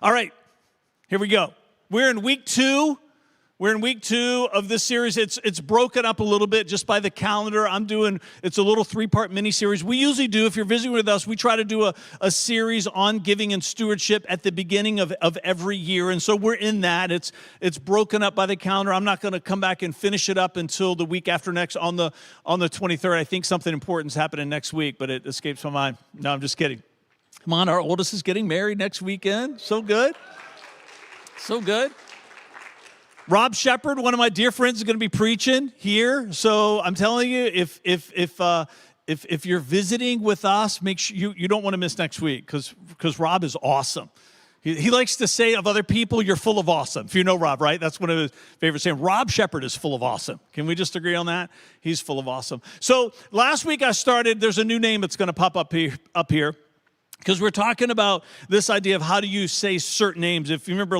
All right, here we go. We're in week two. We're in week 2 of this series. It's broken up a little bit just by the calendar. It's a little 3-part mini-series. We usually do, if you're visiting with us, we try to do a series on giving and stewardship at the beginning of every year. And so we're in that. It's broken up by the calendar. I'm not going to come back and finish it up until the week after next on the 23rd. I think something important is happening next week, but it escapes my mind. No, I'm just kidding. Come on, our oldest is getting married next weekend. So good. So good. Rob Shepard, one of my dear friends, is going to be preaching here. So I'm telling you, if you're visiting with us, make sure you don't want to miss next week because Rob is awesome. He likes to say of other people, you're full of awesome. If you know Rob, right? That's one of his favorite sayings. Rob Shepard is full of awesome. Can we just agree on that? He's full of awesome. So last week there's a new name that's going to pop up here. Because we're talking about this idea of how do you say certain names. If you remember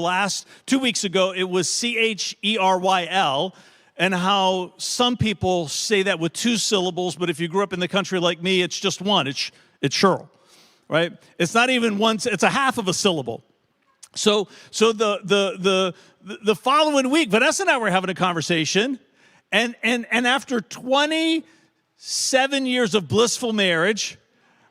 2 weeks ago, it was Cheryl, and how some people say that with 2 syllables, but if you grew up in the country like me, it's just one. It's Cheryl, right? It's not even one. It's a half of a syllable. So the following week, Vanessa and I were having a conversation, and after 27 years of blissful marriage,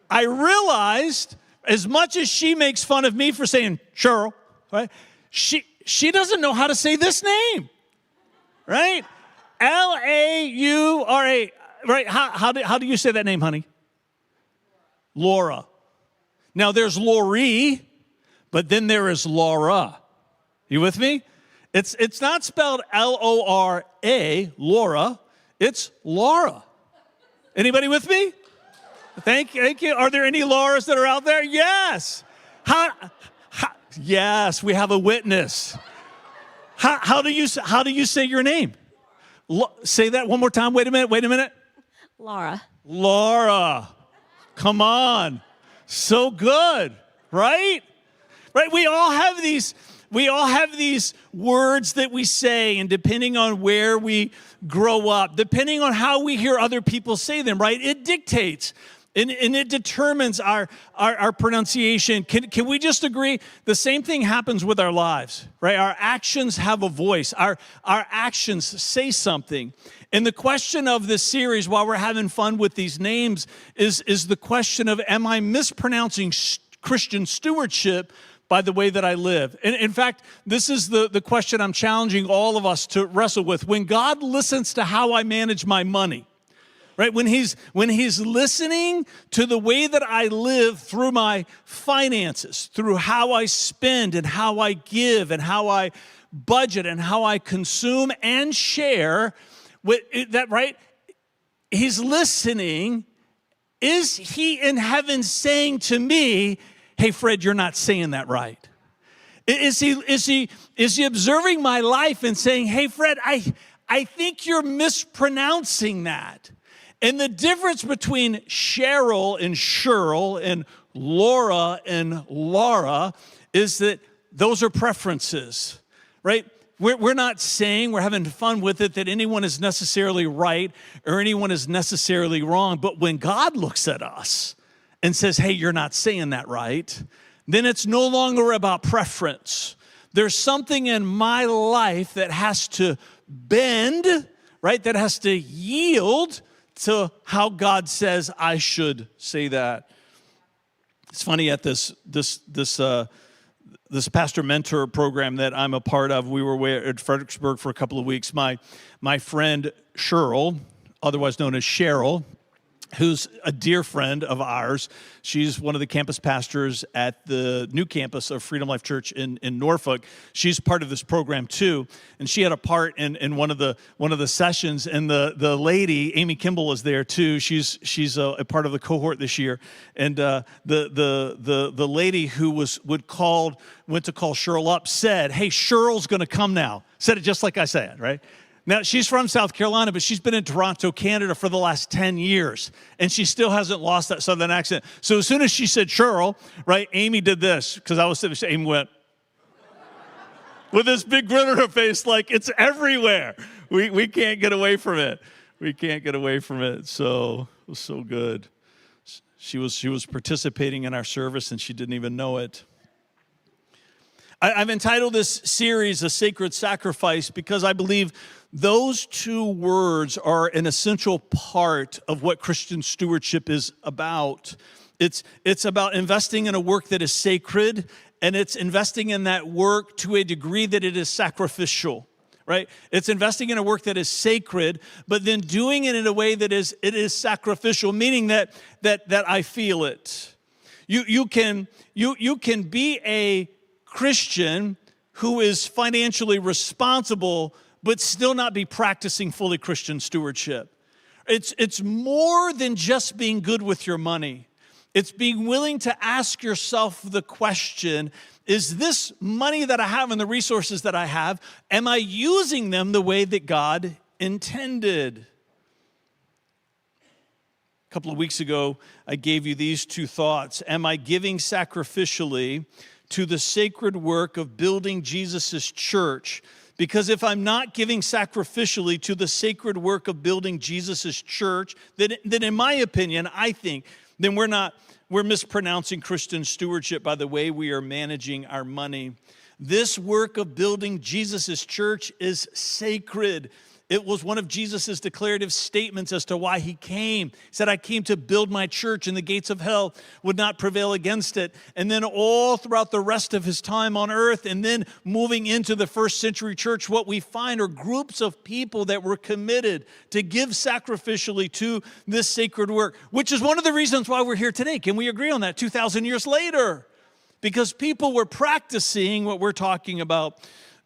I realized, as much as she makes fun of me for saying Cheryl, right? She doesn't know how to say this name, right? Laura, right? How do you say that name, honey? Laura. Now there's Lori, but then there is Laura. You with me? It's not spelled Lora, Laura. It's Laura. Anybody with me? Thank you. Are there any Lauras that are out there? Yes. Yes, we have a witness. How do you say your name? Say that one more time. Wait a minute. Laura. Laura. Come on. So good, right? Right? We all have these words that we say, and depending on where we grow up, depending on how we hear other people say them, right? It dictates. And it determines our pronunciation. Can we just agree? The same thing happens with our lives, right? Our actions have a voice. Our actions say something. And the question of this series, while we're having fun with these names, is the question of, am I mispronouncing Christian stewardship by the way that I live? And in fact, this is the question I'm challenging all of us to wrestle with. When God listens to how I manage my money, right? When he's listening to the way that I live through my finances, through how I spend and how I give and how I budget and how I consume and share, with that, right? He's listening. Is he in heaven saying to me, hey, Fred, you're not saying that right? Is he observing my life and saying, hey, Fred, I think you're mispronouncing that? And the difference between Cheryl and Laura and Laura is that those are preferences, right? We're not saying, we're having fun with it, that anyone is necessarily right or anyone is necessarily wrong. But when God looks at us and says, hey, you're not saying that right, then it's no longer about preference. There's something in my life that has to bend, right? That has to yield to how God says I should say that. It's funny, at this pastor mentor program that I'm a part of, we were at Fredericksburg for a couple of weeks. My friend Cheryl, otherwise known as Cheryl, who's a dear friend of ours. She's one of the campus pastors at the new campus of Freedom Life Church in Norfolk. She's part of this program too, and she had a part in one of the sessions. And the lady, Amy Kimball, is there too. She's a part of the cohort this year. And the lady who went to call Cheryl up said, "Hey, Cheryl's going to come now." Said it just like I said, right? Now, she's from South Carolina, but she's been in Toronto, Canada for the last 10 years, and she still hasn't lost that Southern accent. So as soon as she said Cheryl, right, Amy did this, because I was sitting there, Amy went, with this big grin on her face, like it's everywhere. We can't get away from it. We can't get away from it. So it was so good. She was participating in our service, and she didn't even know it. I've entitled this series, A Sacred Sacrifice, because I believe those two words are an essential part of what Christian stewardship is about. It's about investing in a work that is sacred, and it's investing in that work to a degree that it is sacrificial, right? It's investing in a work that is sacred, but then doing it in a way that it is sacrificial, meaning that I feel it. You can be a Christian who is financially responsible, but still not be practicing fully Christian stewardship. It's more than just being good with your money. It's being willing to ask yourself the question, is this money that I have and the resources that I have, am I using them the way that God intended? A couple of weeks ago, I gave you these two thoughts. Am I giving sacrificially to the sacred work of building Jesus' church? Because if I'm not giving sacrificially to the sacred work of building Jesus' church, then in my opinion, I think, then we're mispronouncing Christian stewardship by the way we are managing our money. This work of building Jesus' church is sacred. It was one of Jesus' declarative statements as to why he came. He said, I came to build my church, and the gates of hell would not prevail against it. And then all throughout the rest of his time on earth, and then moving into the first century church, what we find are groups of people that were committed to give sacrificially to this sacred work, which is one of the reasons why we're here today. Can we agree on that 2,000 years later? Because people were practicing what we're talking about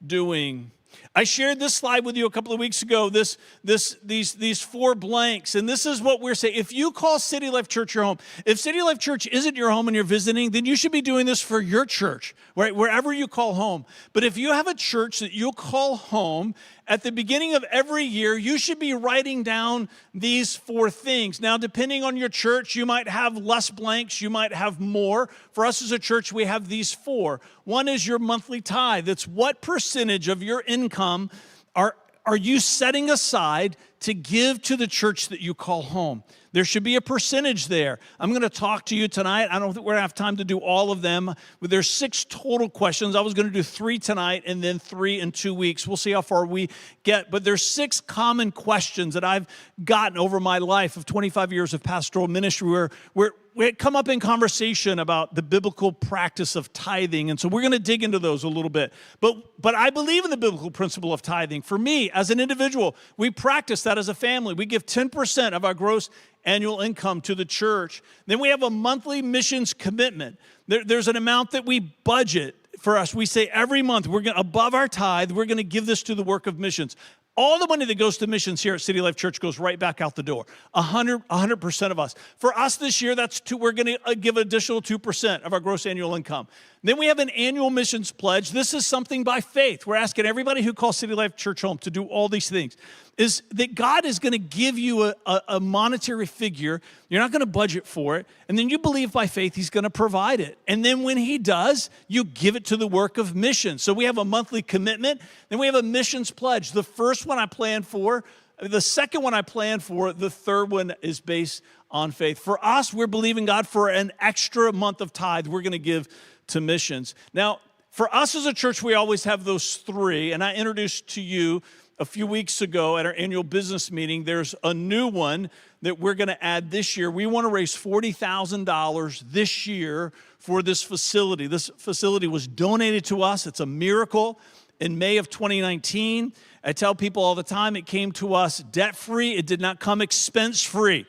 doing. I shared this slide with you a couple of weeks ago, these four blanks, and this is what we're saying. If you call City Life Church your home, if City Life Church isn't your home and you're visiting, then you should be doing this for your church, right? Wherever you call home. But if you have a church that you call home, at the beginning of every year, you should be writing down these four things. Now, depending on your church, you might have less blanks, you might have more. For us as a church, we have these four. One is your monthly tithe. It's what percentage of your income are you setting aside to give to the church that you call home? There should be a percentage there. I'm going to talk to you tonight. I don't think we're going to have time to do all of them. But there's 6 total questions. I was going to do 3 tonight and then 3 in 2 weeks. We'll see how far we get. But there's 6 common questions that I've gotten over my life of 25 years of pastoral ministry where we come up in conversation about the biblical practice of tithing. And so we're going to dig into those a little bit. But I believe in the biblical principle of tithing. For me, as an individual, we practice that as a family. We give 10% of our gross annual income to the church. Then we have a monthly missions commitment. There's an amount that we budget for us. We say every month, above our tithe, we're going to give this to the work of missions. All the money that goes to missions here at City Life Church goes right back out the door. 100% of us. For us this year, we're going to give an additional 2% of our gross annual income. Then we have an annual missions pledge. This is something by faith. We're asking everybody who calls City Life Church home to do all these things. Is that God is going to give you a monetary figure. You're not going to budget for it. And then you believe by faith he's going to provide it. And then when he does, you give it to the work of mission. So we have a monthly commitment. Then we have a missions pledge. The first one I plan for, the second one I plan for, the third one is based on faith. For us, we're believing God for an extra month of tithe we're going to give to missions. Now, for us as a church, we always have those 3. And I introduced to you a few weeks ago at our annual business meeting, there's a new one that we're going to add this year. We want to raise $40,000 this year for this facility. This facility was donated to us. It's a miracle. In May of 2019, I tell people all the time, it came to us debt-free. It did not come expense-free.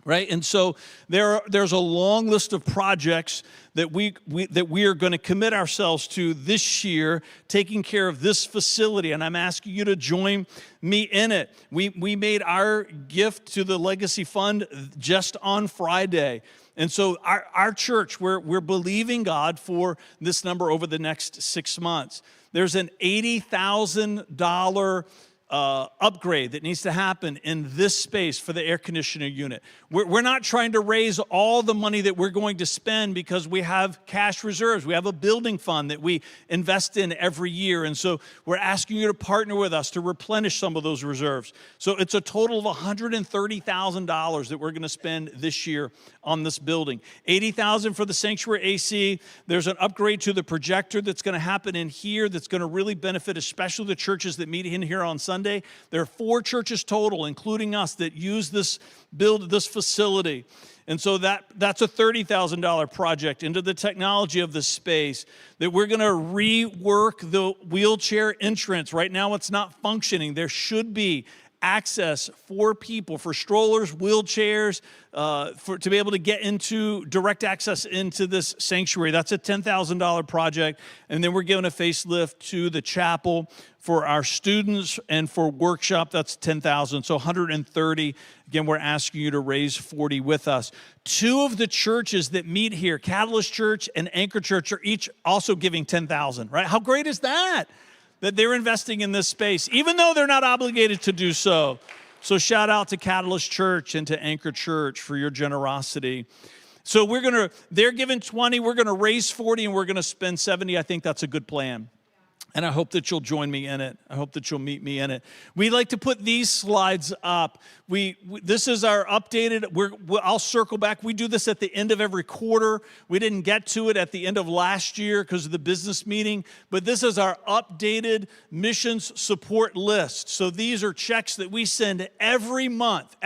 Right? And so there's a long list of projects that we are going to commit ourselves to this year, taking care of this facility, and I'm asking you to join me in it. We made our gift to the Legacy Fund just on Friday. And so our church, we're believing God for this number over the next 6 months. There's an $80,000 upgrade that needs to happen in this space for the air conditioner unit. We're not trying to raise all the money that we're going to spend because we have cash reserves. We have a building fund that we invest in every year. And so we're asking you to partner with us to replenish some of those reserves. So it's a total of $130,000 that we're going to spend this year on this building. $80,000 for the sanctuary AC. There's an upgrade to the projector that's going to happen in here that's going to really benefit especially the churches that meet in here on Sunday. There are 4 churches total, including us, that use this facility. And so that's a $30,000 project into the technology of this space, that we're going to rework the wheelchair entrance. Right now it's not functioning. There should be access for people, for strollers, wheelchairs, to be able to get into direct access into this sanctuary. That's a $10,000 project. And then we're giving a facelift to the chapel for our students, and for workshop, that's $10,000, so $130,000. Again, we're asking you to raise $40,000 with us. 2 of the churches that meet here, Catalyst Church and Anchor Church, are each also giving $10,000, right? How great is that? That they're investing in this space, even though they're not obligated to do so. So shout out to Catalyst Church and to Anchor Church for your generosity. So they're giving $20,000, we're going to raise $40,000, and we're going to spend $70,000. I think that's a good plan. And I hope that you'll join me in it. I hope that you'll meet me in it. We like to put these slides up. This is our updated, I'll circle back. We do this at the end of every quarter. We didn't get to it at the end of last year because of the business meeting, but this is our updated missions support list. So these are checks that we send every month,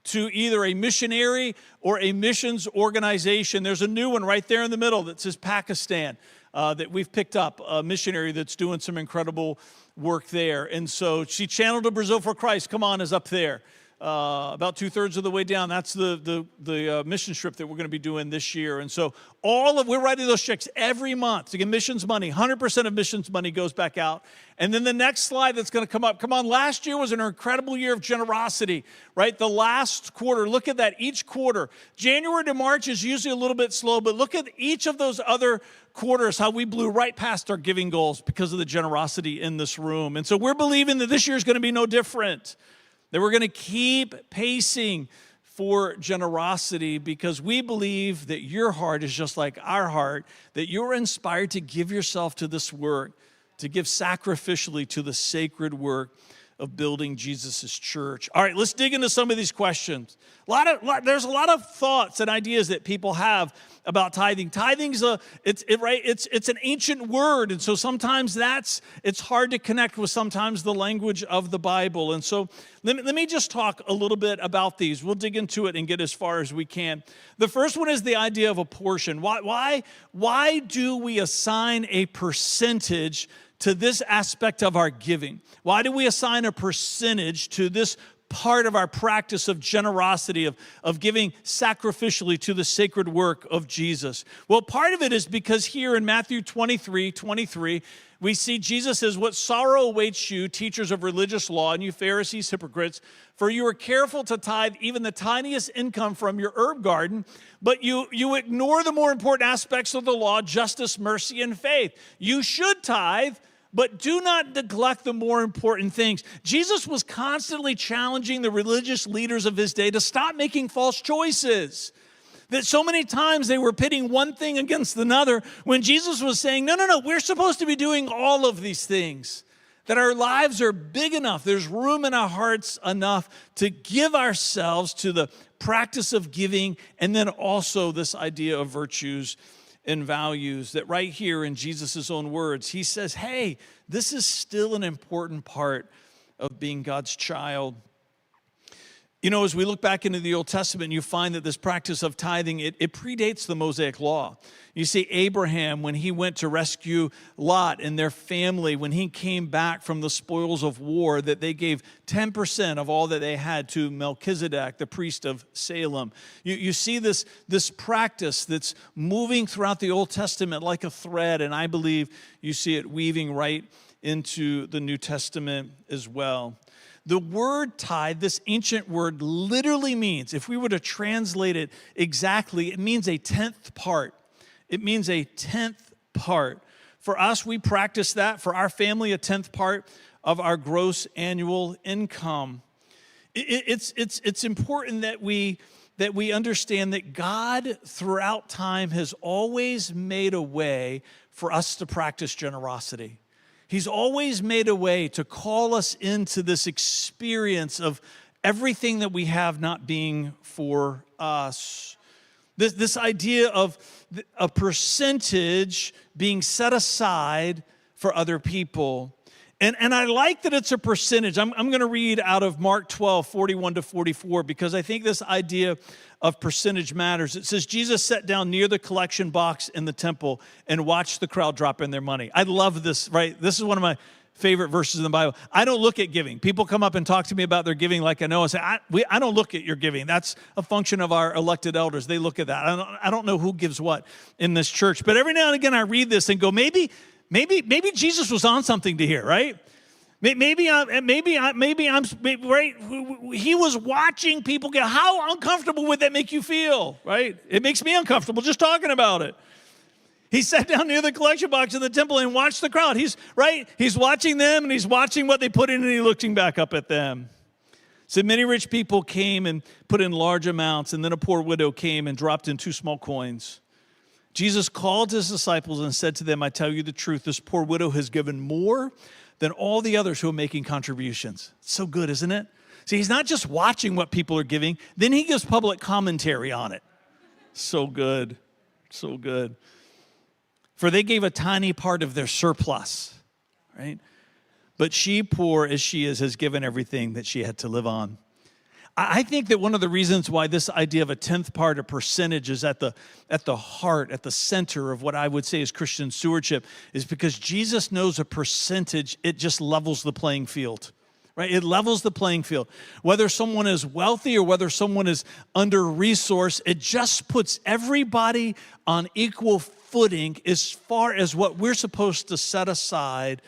to either a missionary or a missions organization. There's a new one right there in the middle that says Pakistan. That we've picked up, a missionary that's doing some incredible work there. And so She Channeled to Brazil for Christ, come on, is up there. About 2/3 of the way down. That's the mission trip that we're going to be doing this year. And so we're writing those checks every month to get missions money. 100% of missions money goes back out. And then the next slide that's going to come up. Come on, last year was an incredible year of generosity, right? The last quarter, look at that, each quarter. January to March is usually a little bit slow, but look at each of those other quarters, how we blew right past our giving goals because of the generosity in this room. And so we're believing that this year is going to be no different. That we're going to keep pacing for generosity because we believe that your heart is just like our heart, that you're inspired to give yourself to this work, to give sacrificially to the sacred work of building Jesus' church. All right, let's dig into some of these questions. There's a lot of thoughts and ideas that people have about tithing. Tithing's it's an ancient word, and so sometimes it's hard to connect with sometimes the language of the Bible. And so let me just talk a little bit about these. We'll dig into it and get as far as we can. The first one is the idea of a portion. Why do we assign a percentage to this aspect of our giving? Why do we assign a percentage to this part of our practice of generosity, of giving sacrificially to the sacred work of Jesus? Well, part of it is because here in Matthew 23, we see Jesus says, "What sorrow awaits you, teachers of religious law, and you Pharisees, hypocrites, for you are careful to tithe even the tiniest income from your herb garden, but you ignore the more important aspects of the law, justice, mercy, and faith. You should tithe, but do not neglect the more important things." Jesus was constantly challenging the religious leaders of his day to stop making false choices. That so many times they were pitting one thing against another when Jesus was saying, no, we're supposed to be doing all of these things. That our lives are big enough, there's room in our hearts enough to give ourselves to the practice of giving, and then also this idea of virtues and values. That right here in Jesus' own words, he says, hey, this is still an important part of being God's child. You know, as we look back into the Old Testament, you find that this practice of tithing, it predates the Mosaic Law. You see Abraham, when he went to rescue Lot and their family, when he came back from the spoils of war, that they gave 10% of all that they had to Melchizedek, the priest of Salem. You see this practice that's moving throughout the Old Testament like a thread, and I believe you see it weaving right into the New Testament as well. The word tithe, this ancient word, literally means, if we were to translate it exactly, it means a 10th part. It means a 10th part. For us, we practice that. For our family, a 10th part of our gross annual income. It's important that we understand that God throughout time has always made a way for us to practice generosity. He's always made a way to call us into this experience of everything that we have not being for us. This idea of a percentage being set aside for other people. And I like that it's a percentage. I'm going to read out of Mark 12, 41 to 44, because I think this idea of percentage matters. It says, Jesus sat down near the collection box in the temple and watched the crowd drop in their money. I love this, right? This is one of my favorite verses in the Bible. I don't look at giving. People come up and talk to me about their giving like I know. I say, I don't look at your giving. That's a function of our elected elders. They look at that. I don't know who gives what in this church. But every now and again I read this and go, maybe Jesus was on something to hear, right? Maybe I'm right. He was watching people get. How uncomfortable would that make you feel, right? It makes me uncomfortable just talking about it. He sat down near the collection box in the temple and watched the crowd. He's watching them and he's watching what they put in and he's looking back up at them. So many rich people came and put in large amounts, and then a poor widow came and dropped in 2 small coins. Jesus called his disciples and said to them, I tell you the truth, this poor widow has given more than all the others who are making contributions. It's so good, isn't it? See, he's not just watching what people are giving, then he gives public commentary on it. So good, so good. For they gave a tiny part of their surplus, right? But she, poor as she is, has given everything that she had to live on. I think that one of the reasons why this idea of a 10th part, a percentage, is at the heart, at the center of what I would say is Christian stewardship, is because Jesus knows a percentage, it just levels the playing field, right? It levels the playing field. Whether someone is wealthy or whether someone is under-resourced, it just puts everybody on equal footing as far as what we're supposed to set aside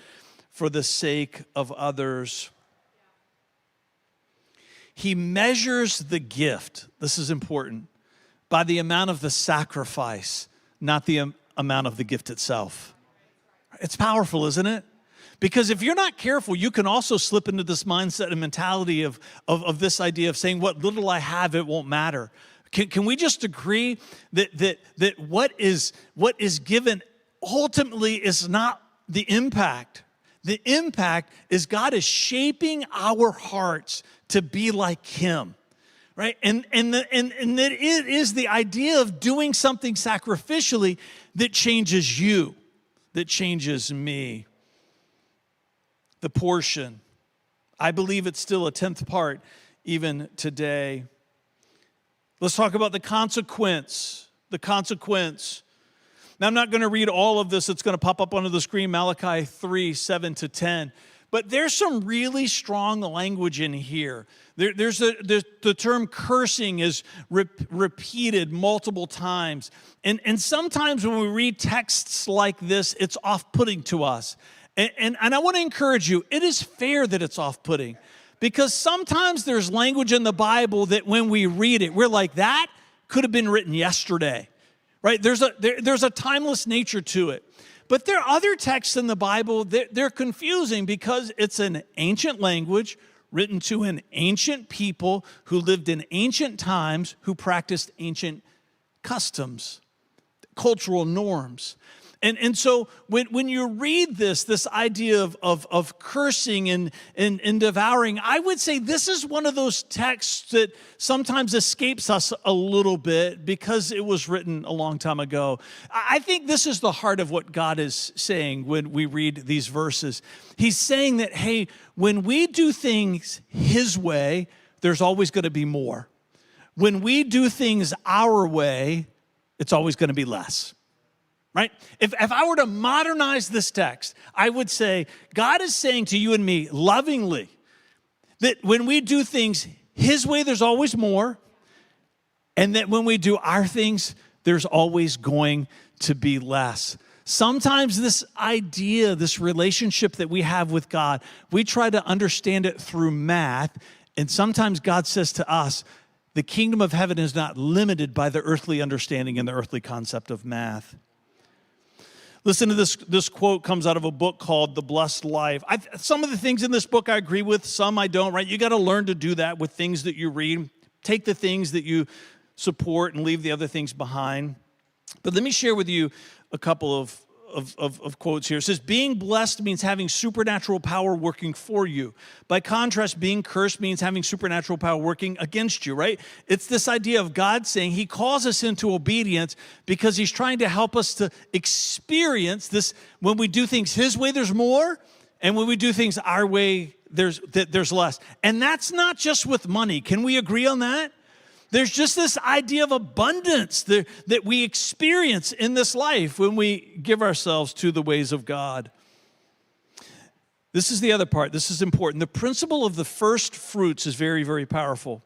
for the sake of others. He measures the gift, this is important, by the amount of the sacrifice, not the amount of the gift itself. It's powerful, isn't it? Because if you're not careful, you can also slip into this mindset and mentality of this idea of saying, what little I have, it won't matter. Can we just agree that what is given ultimately is not the impact? The impact is God is shaping our hearts to be like him, right? And that it is the idea of doing something sacrificially that changes you, that changes me. The portion, I believe it's still a 10th part even today. Let's talk about the consequence. The consequence. Now, I'm not going to read all of this. It's going to pop up onto the screen, Malachi 3, 7 to 10. But there's some really strong language in here. There's the term cursing is repeated multiple times. And sometimes when we read texts like this, it's off-putting to us. And I want to encourage you, it is fair that it's off-putting. Because sometimes there's language in the Bible that when we read it, we're like, that could have been written yesterday. Right? There's a timeless nature to it. But there are other texts in the Bible that they're confusing because it's an ancient language written to an ancient people who lived in ancient times, who practiced ancient customs, cultural norms. And so when you read this idea of cursing and devouring, I would say this is one of those texts that sometimes escapes us a little bit because it was written a long time ago. I think this is the heart of what God is saying when we read these verses. He's saying that, hey, when we do things his way, there's always going to be more. When we do things our way, it's always going to be less. Right? If I were to modernize this text, I would say God is saying to you and me lovingly that when we do things his way, there's always more. And that when we do our things, there's always going to be less. Sometimes this idea, this relationship that we have with God, we try to understand it through math. And sometimes God says to us, the kingdom of heaven is not limited by the earthly understanding and the earthly concept of math. Listen to this quote comes out of a book called The Blessed Life. Some of the things in this book I agree with, some I don't, right? You got to learn to do that with things that you read. Take the things that you support and leave the other things behind. But let me share with you a couple of quotes here. It says, being blessed means having supernatural power working for you. By contrast, being cursed means having supernatural power working against you, right? It's this idea of God saying he calls us into obedience because he's trying to help us to experience this. When we do things his way, there's more. And when we do things our way, there's less. And that's not just with money. Can we agree on that? There's just this idea of abundance that we experience in this life when we give ourselves to the ways of God. This is the other part. This is important. The principle of the first fruits is very, very powerful.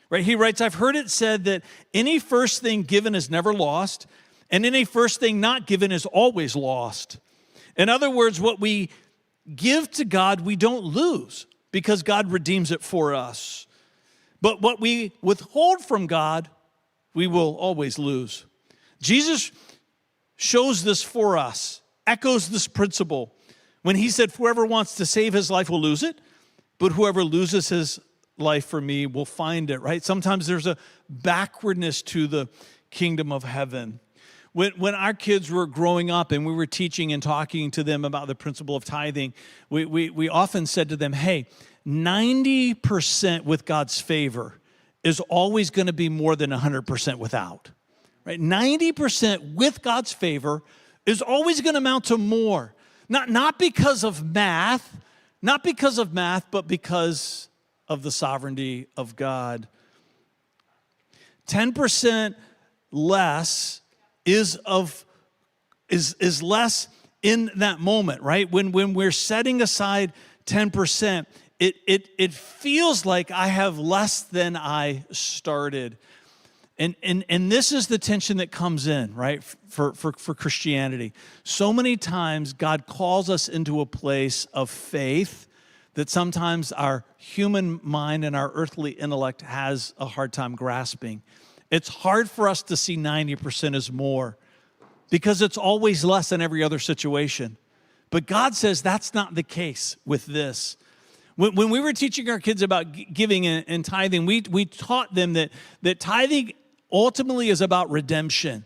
Right? He writes, I've heard it said that any first thing given is never lost, and any first thing not given is always lost. In other words, what we give to God, we don't lose because God redeems it for us. But what we withhold from God, we will always lose. Jesus shows this for us, echoes this principle when he said, whoever wants to save his life will lose it, but whoever loses his life for me will find it, right? Sometimes there's a backwardness to the kingdom of heaven. When our kids were growing up and we were teaching and talking to them about the principle of tithing, we often said to them, hey, 90% with God's favor is always going to be more than 100% without, right? 90% with God's favor is always going to amount to more. Not because of math, but because of the sovereignty of God. 10% less is less in that moment, right? When we're setting aside 10%, it feels like I have less than I started. And this is the tension that comes in, right, for Christianity. So many times God calls us into a place of faith that sometimes our human mind and our earthly intellect has a hard time grasping. It's hard for us to see 90% as more because it's always less in every other situation. But God says that's not the case with this. When we were teaching our kids about giving and tithing, we taught them that tithing ultimately is about redemption.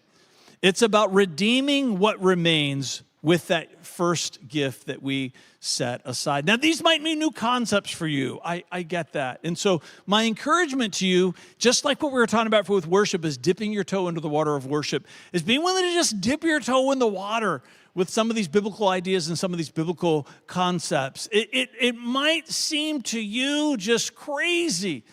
It's about redeeming what remains with that first gift that we set aside. Now, these might be new concepts for you. I get that. And so my encouragement to you, just like what we were talking about with worship, is dipping your toe into the water of worship, is being willing to just dip your toe in the water with some of these biblical ideas and some of these biblical concepts. It might seem to you just crazy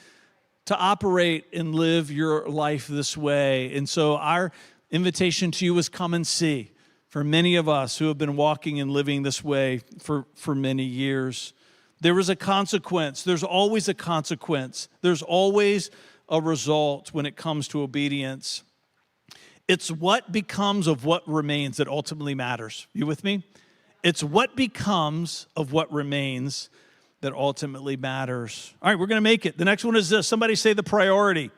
to operate and live your life this way. And so our invitation to you is come and see. For many of us who have been walking and living this way for many years, there is a consequence. There's always a consequence. There's always a result when it comes to obedience. It's what becomes of what remains that ultimately matters. You with me? It's what becomes of what remains that ultimately matters. All right, we're going to make it. The next one is this. Somebody say the priority.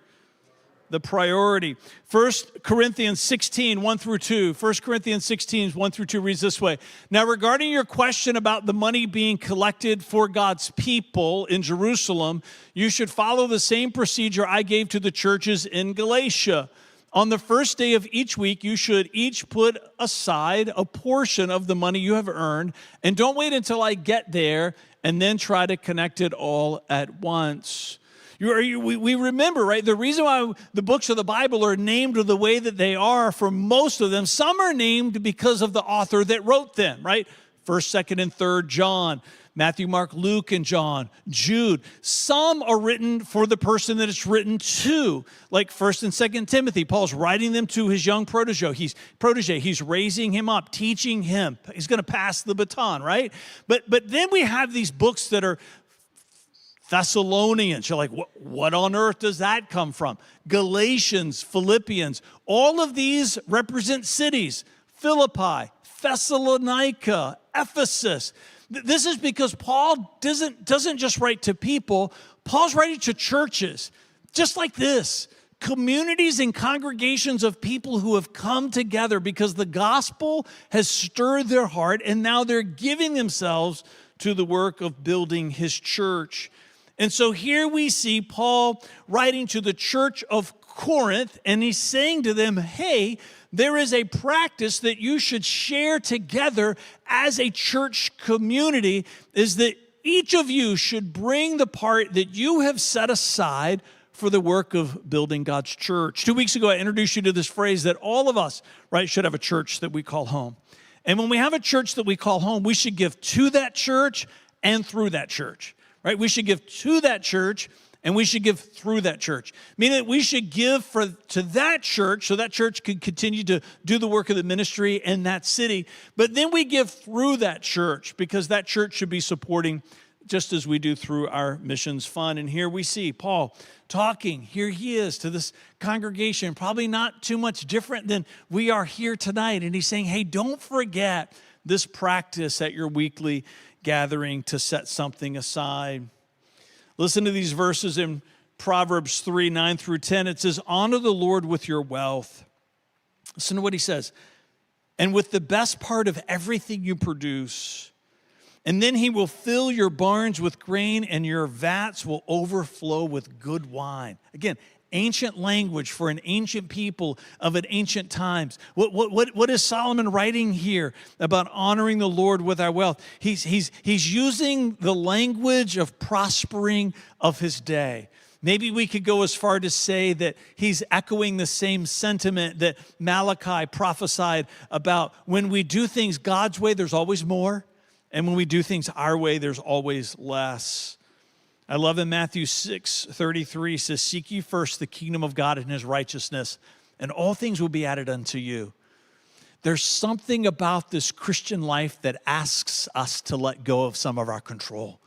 The priority. 1 Corinthians 16, 1 through 2. 1 Corinthians 16, 1 through 2 reads this way. Now, regarding your question about the money being collected for God's people in Jerusalem, you should follow the same procedure I gave to the churches in Galatia. On the first day of each week, you should each put aside a portion of the money you have earned, and don't wait until I get there and then try to connect it all at once. We remember, right, the reason why the books of the Bible are named the way that they are for most of them, some are named because of the author that wrote them, right? 1st, 2nd, and 3rd John, Matthew, Mark, Luke, and John, Jude. Some are written for the person that it's written to, like 1st and 2nd Timothy. Paul's writing them to his young protege. He's raising him up, teaching him. He's going to pass the baton, right? But then we have these books that are Thessalonians. You're like, what on earth does that come from? Galatians, Philippians. All of these represent cities. Philippi, Thessalonica, Ephesus. This is because Paul doesn't just write to people. Paul's writing to churches, just like this, communities and congregations of people who have come together because the gospel has stirred their heart, and now they're giving themselves to the work of building his church. And so here we see Paul writing to the church of Corinth, and he's saying to them, hey, there is a practice that you should share together as a church community, is that each of you should bring the part that you have set aside for the work of building God's church. 2 weeks ago, I introduced you to this phrase that all of us, right, should have a church that we call home. And when we have a church that we call home, we should give to that church and through that church, right? We should give to that church and we should give through that church. Meaning that we should give to that church so that church can continue to do the work of the ministry in that city. But then we give through that church because that church should be supporting just as we do through our missions fund. And here we see Paul talking. Here he is to this congregation, probably not too much different than we are here tonight. And he's saying, hey, don't forget this practice at your weekly gathering to set something aside. Listen to these verses in Proverbs 3, 9 through 10. It says, honor the Lord with your wealth. Listen to what he says. And with the best part of everything you produce. And then he will fill your barns with grain and your vats will overflow with good wine. Again, ancient language for an ancient people of an ancient times. What is Solomon writing here about honoring the Lord with our wealth? He's using the language of prospering of his day. Maybe we could go as far to say that he's echoing the same sentiment that Malachi prophesied about. When we do things God's way, there's always more. And when we do things our way, there's always less. I love in Matthew 6:33 says, seek ye first the kingdom of God and his righteousness, and all things will be added unto you. There's something about this Christian life that asks us to let go of some of our control.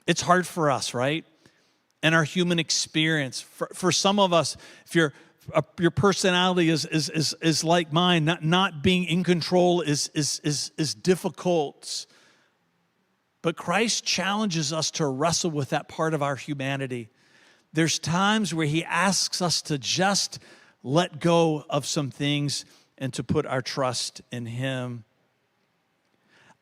It's hard for us, right? And our human experience. For some of us, if your personality is like mine, not being in control is difficult. But Christ challenges us to wrestle with that part of our humanity. There's times where he asks us to just let go of some things and to put our trust in him.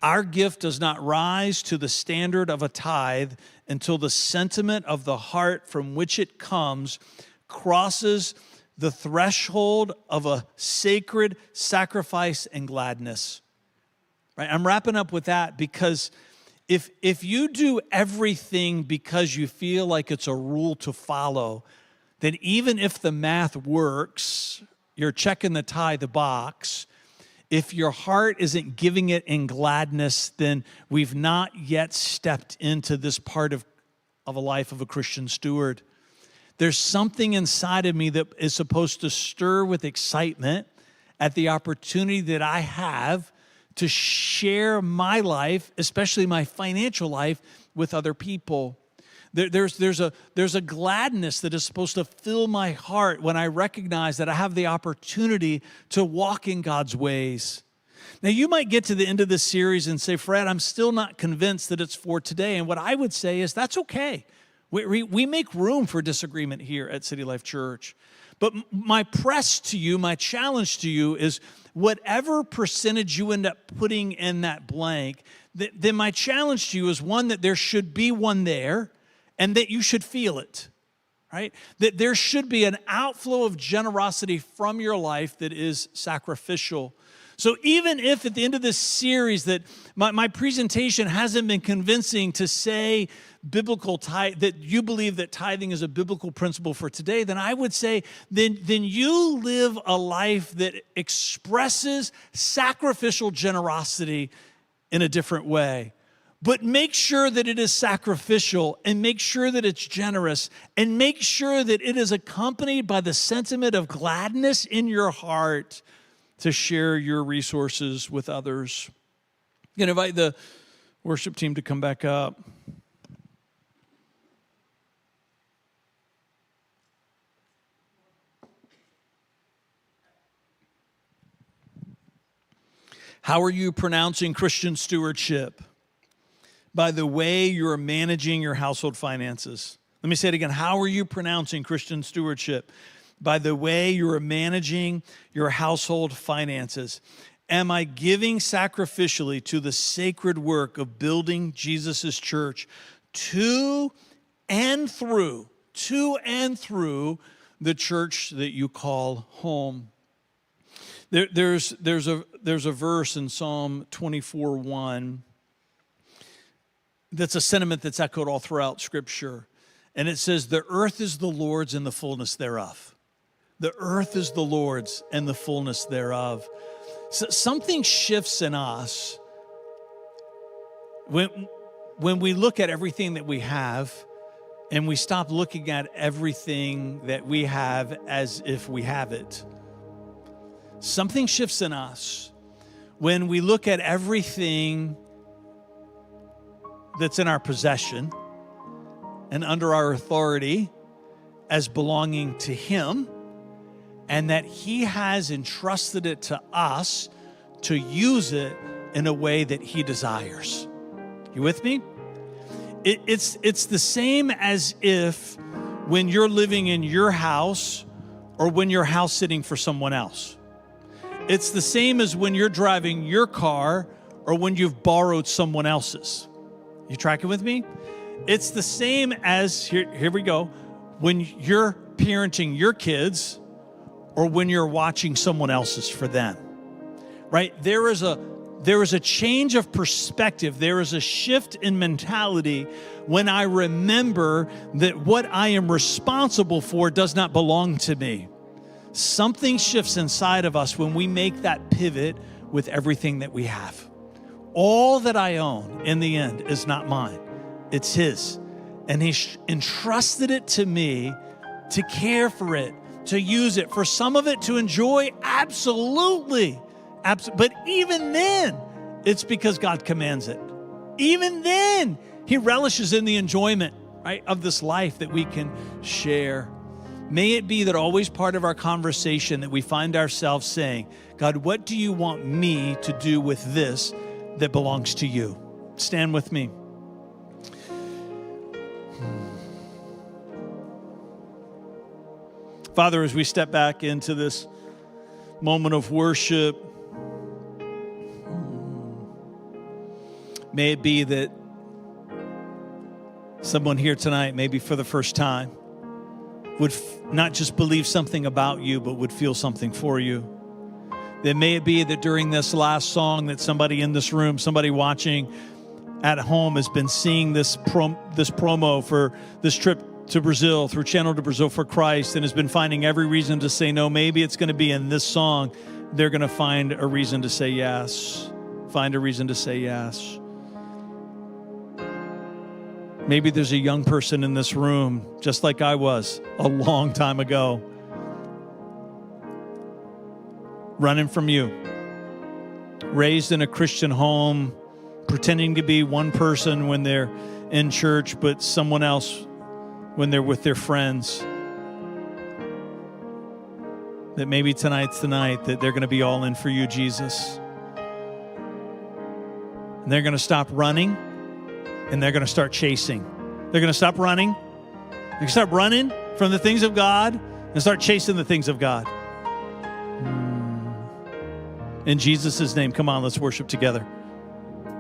Our gift does not rise to the standard of a tithe until the sentiment of the heart from which it comes crosses the threshold of a sacred sacrifice and gladness. Right? I'm wrapping up with that because if you do everything because you feel like it's a rule to follow, then even if the math works, you're checking the tithe box. If your heart isn't giving it in gladness, then we've not yet stepped into this part of a life of a Christian steward. There's something inside of me that is supposed to stir with excitement at the opportunity that I have to share my life, especially my financial life, with other people. There's a gladness that is supposed to fill my heart when I recognize that I have the opportunity to walk in God's ways. Now, you might get to the end of this series and say, Fred, I'm still not convinced that it's for today. And what I would say is that's okay. We make room for disagreement here at City Life Church. But my press to you, my challenge to you is whatever percentage you end up putting in that blank, then my challenge to you is one, that there should be one there and that you should feel it, right? That there should be an outflow of generosity from your life that is sacrificial. So even if at the end of this series that my presentation hasn't been convincing to say biblical tithe, that you believe that tithing is a biblical principle for today, then I would say then you live a life that expresses sacrificial generosity in a different way. But make sure that it is sacrificial and make sure that it's generous and make sure that it is accompanied by the sentiment of gladness in your heart to share your resources with others. I'm going to invite the worship team to come back up. How are you pronouncing Christian stewardship? By the way you're managing your household finances. Let me say it again. How are you pronouncing Christian stewardship? By the way you're managing your household finances. Am I giving sacrificially to the sacred work of building Jesus' church to and through the church that you call home? There's a verse in Psalm 24:1 that's a sentiment that's echoed all throughout Scripture. And it says, the earth is the Lord's and the fullness thereof. The earth is the Lord's and the fullness thereof. So something shifts in us when we look at everything that we have and we stop looking at everything that we have as if we have it. Something shifts in us when we look at everything that's in our possession and under our authority as belonging to Him, and that He has entrusted it to us to use it in a way that He desires. You with me? It's the same as if when you're living in your house or when you're house sitting for someone else. It's the same as when you're driving your car or when you've borrowed someone else's. You tracking with me? It's the same as, here we go, when you're parenting your kids or when you're watching someone else's for them, right? There is a change of perspective. There is a shift in mentality when I remember that what I am responsible for does not belong to me. Something shifts inside of us when we make that pivot with everything that we have. All that I own in the end is not mine. It's His. And He entrusted it to me to care for it, to use it, for some of it to enjoy, absolutely. But even then, it's because God commands it. Even then, He relishes in the enjoyment, right, of this life that we can share. May it be that always part of our conversation that we find ourselves saying, God, what do you want me to do with this that belongs to you? Stand with me. Father, as we step back into this moment of worship, may it be that someone here tonight, maybe for the first time, would not just believe something about you, but would feel something for you. That may it be that during this last song that somebody in this room, somebody watching at home has been seeing this promo for this trip to Brazil, through Channel to Brazil for Christ, and has been finding every reason to say no. Maybe it's going to be in this song. They're going to find a reason to say yes. Find a reason to say yes. Maybe there's a young person in this room, just like I was a long time ago, running from you, raised in a Christian home, pretending to be one person when they're in church, but someone else when they're with their friends. That maybe tonight's the night that they're going to be all in for you, Jesus. And they're going to stop running and they're going to start chasing. They're going to stop running. They're going to stop running from the things of God and start chasing the things of God. In Jesus' name, come on, let's worship together.